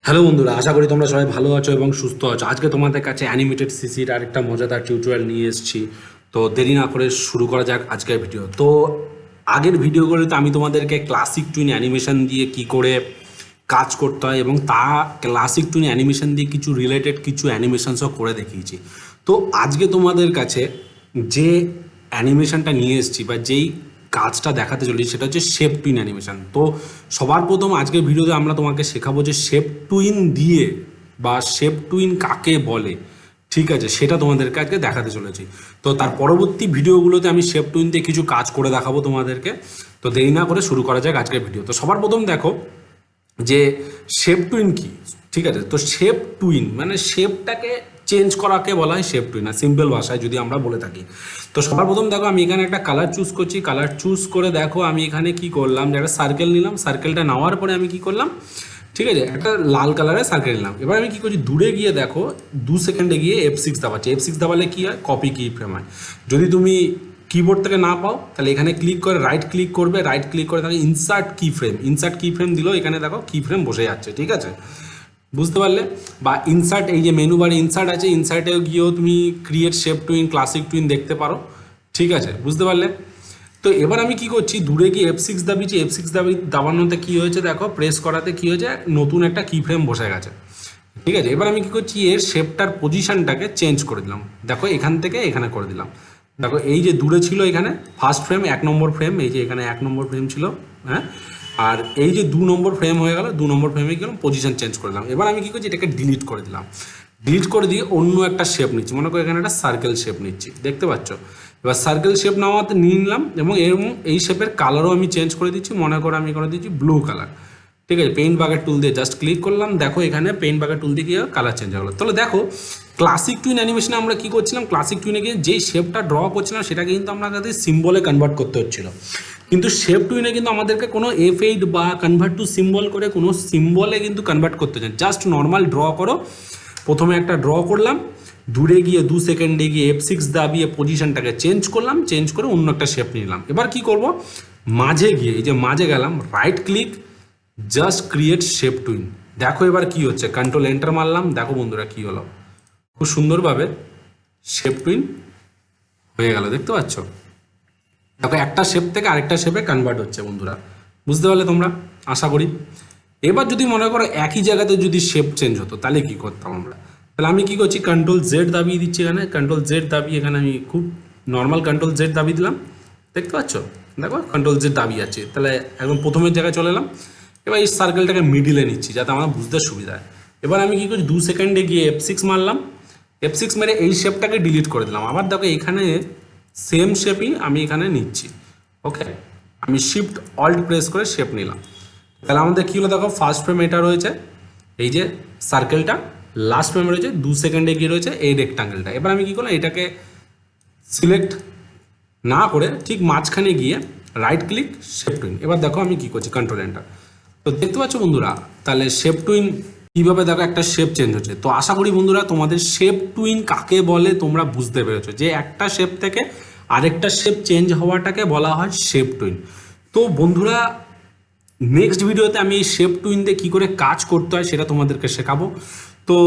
Hello বন্ধুরা, আশা করি তোমরা সবাই ভালো আছো এবং সুস্থ আছো। আজকে তোমাদের কাছে অ্যানিমেটেড সিসির আরেকটা মজাদার টিউটোরিয়াল নিয়ে এসেছি। তো দেরি না করে শুরু করা যাক আজকের ভিডিও। তো আগের ভিডিওগুলোতে আমি তোমাদেরকে ক্লাসিক টুইন অ্যানিমেশন দিয়ে কি করে কাজ করতে হয় এবং তা ক্লাসিক টুইন অ্যানিমেশন দিয়ে কিছু রিলেটেড কিছু অ্যানিমেশনসও করে দেখিয়েছি। তো আজকে তোমাদের কাছে যে অ্যানিমেশনটা নিয়ে এসেছি বা যেই কাজটা দেখাতে চলেছি সেটা হচ্ছে শেপ টুইন অ্যানিমেশন। তো সবার প্রথম আজকের ভিডিওতে আমরা তোমাকে শেখাবো যে শেপ টুইন দিয়ে বা শেপ টুইন কাকে বলে, ঠিক আছে, সেটা তোমাদেরকে আজকে দেখাতে চলেছি। তো তার পরবর্তী ভিডিওগুলোতে আমি শেপ টুইন দিয়ে কিছু কাজ করে দেখাবো তোমাদেরকে। তো দেরি না করে শুরু করা যাক আজকের ভিডিও। তো সবার প্রথম দেখো যে শেপ টুইন কি, ঠিক আছে। তো শেপ টুইন মানে শেপটাকে চেঞ্জ করাকে বলা হয় শেপ টুইন, আর সিম্পল ভাষায় যদি আমরা বলে থাকি। তো সবার প্রথম দেখো আমি এখানে একটা কালার চুজ করছি। কালার চুজ করে দেখো আমি এখানে কি করলাম, যে একটা সার্কেল নিলাম। সার্কেলটা নেওয়ার পরে আমি কি করলাম, ঠিক আছে, একটা লাল কালারের সার্কেল নিলাম। এবার আমি কি করছি, দূরে গিয়ে দেখো 2 সেকেন্ডে গিয়ে F6 দাবাচ্ছি। F6 দাবালে কি হয়, কপি কি ফ্রেম হয়। যদি তুমি কিবোর্ড থেকে না পাও তাহলে এখানে ক্লিক করে রাইট ক্লিক করবে, রাইট ক্লিক করে তাহলে ইনসার্ট কি ফ্রেম, ইনসার্ট কি ফ্রেম দিলেও এখানে দেখো কি ফ্রেম বসে যাচ্ছে, ঠিক আছে, বুঝতে পারলে। বা ইনসার্ট, এই যে মেনু বারে ইনসার্ট আছে, ইনসার্টেও গিয়েও তুমি create shape twin, classic twin দেখতে পারো, ঠিক আছে, বুঝতে পারলে। তো এবার আমি কি করছি, দূরে গিয়ে F6 দাবিয়েছি। F6 দাবানোতে কি হয়েছে দেখো, প্রেস করাতে কি হয়েছে, নতুন একটা কি ফ্রেম বসে গেছে, ঠিক আছে। এবার আমি কি করছি, এর শেপটার পজিশনটাকে চেঞ্জ করে দিলাম। দেখো এখান থেকে এখানে করে দিলাম। দেখো এই যে দূরে ছিল এখানে ফার্স্ট ফ্রেম, 1 নম্বর ফ্রেম, এই যে এখানে 1 নম্বর ফ্রেম ছিল, হ্যাঁ। আর এই যে 2 নম্বর ফ্রেম হয়ে গেল, 2 নম্বর ফ্রেমে গেলাম, পজিশন চেঞ্জ করে দিলাম। এবার আমি কি করছি, এটাকে ডিলিট করে দিলাম। ডিলিট করে দিয়ে অন্য একটা শেপ নিচ্ছি, মনে করো এখানে একটা সার্কেল শেপ নিচ্ছি, দেখতে পাচ্ছ। এবার সার্কেল শেপ নেওয়াতে নিয়ে নিলাম এবং এই শেপের কালারও আমি চেঞ্জ করে দিচ্ছি। মনে করো আমি করে দিচ্ছি ব্লু কালার, ঠিক আছে। পেইন্ট বাকেট টুল দিয়ে জাস্ট ক্লিক করলাম, দেখো এখানে পেইন্ট বাকেট টুল দিয়ে গিয়ে কালার চেঞ্জ হয়ে গেলো। তাহলে দেখো ক্লাসিক টুইন অ্যানিমেশনে আমরা কি করছিলাম, ক্লাসিক টুইনে গিয়ে যেই শেপটা ড্র করছিলাম সেটাকে কিন্তু আমরা সিম্বলে কনভার্ট করতে হচ্ছিল। কিন্তু শেপ টুইনে কিন্তু আমাদেরকে কোনো F8 বা কনভার্ট টু সিম্বল করে কোনো সিম্বলে কিন্তু কনভার্ট করতে হচ্ছে, জাস্ট নর্মাল ড্র করো। প্রথমে একটা ড্র করলাম, দূরে গিয়ে 2 সেকেন্ডে গিয়ে F6 দাবিয়ে পজিশনটাকে চেঞ্জ করলাম, চেঞ্জ করে অন্য একটা শেপ নিলাম। এবার কি করব, মাঝে গিয়ে এই যে মাঝে গেলাম, right click, just create shape twin. দেখো এবার কি হচ্ছে, কন্ট্রোল এন্টার মারলাম, দেখো বন্ধুরা কি হলো, খুব সুন্দরভাবে শেপ টুইন হয়ে গেল, দেখতে পাচ্ছ। দেখো একটা শেপ থেকে আরেকটা শেপে কনভার্ট হচ্ছে বন্ধুরা, বুঝতে পারলে তোমরা, আশা করি। এবার যদি মনে করো একই জায়গাতে যদি শেপ চেঞ্জ হতো তাহলে কি করতাম আমরা, তাহলে আমি কি করছি, কন্ট্রোল Z দাবিয়ে দিচ্ছি। এখানে কন্ট্রোল Z দাবিয়ে এখানে আমি খুব নর্মাল কন্ট্রোল Z দাবিয়ে দিলাম, দেখতে পাচ্ছ। দেখো কন্ট্রোল Z দাবিয়ে আছে, তাহলে একদম প্রথমের জায়গায় চলে এলাম। এবার এই সার্কেলটাকে মিডিলে নিচ্ছি যাতে আমার বুঝতে সুবিধা হয়। এবার আমি কি করছি, 2 সেকেন্ডে গিয়ে F6 মারলাম। F6 মেরে এই শেপটাকে ডিলিট করে দিলাম। আবার দেখো এখানে সেম শেপই আমি এখানে নিচ্ছি, ওকে। আমি শিফট অল্ট প্রেস করে শেপ নিলাম। তাহলে আমাদের কী হলো, দেখো ফার্স্ট ফ্রেম এটা রয়েছে, এই যে সার্কেলটা, লাস্ট ফ্রেমে রয়েছে 2 সেকেন্ডে গিয়ে রয়েছে এই রেক্টাঙ্গেলটা। এবার আমি কী করলাম, এটাকে সিলেক্ট না করে ঠিক মাঝখানে গিয়ে রাইট ক্লিক, শেপ টুইন। এবার দেখো আমি কী করছি, কন্ট্রোল এন্টার। তো দেখতে পাচ্ছ বন্ধুরা, তাহলে শেপ টুইন কীভাবে দেখো একটা শেপ চেঞ্জ হচ্ছে। তো আশা করি বন্ধুরা তোমাদের শেপ টুইন কাকে বলে তোমরা বুঝতে পেরেছো, যে একটা শেপ থেকে আরেকটা শেপ চেঞ্জ হওয়াটাকে বলা হয় শেপ টুইন। তো বন্ধুরা নেক্সট ভিডিওতে আমি এই শেপ টুইন দিয়ে কী করে কাজ করতে হয় সেটা তোমাদেরকে শেখাবো। তো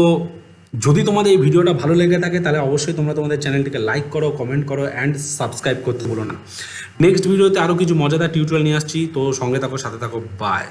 যদি তোমাদের এই ভিডিওটা ভালো লেগে থাকে তাহলে অবশ্যই তোমরা তোমাদের চ্যানেলটিকে লাইক করো, কমেন্ট করো অ্যান্ড সাবস্ক্রাইব করতে ভুলো না। নেক্সট ভিডিওতে আরও কিছু মজাদার টিউটোরিয়াল নিয়ে আসছি, তো সঙ্গে থাকো, সাথে থাকো, বাই।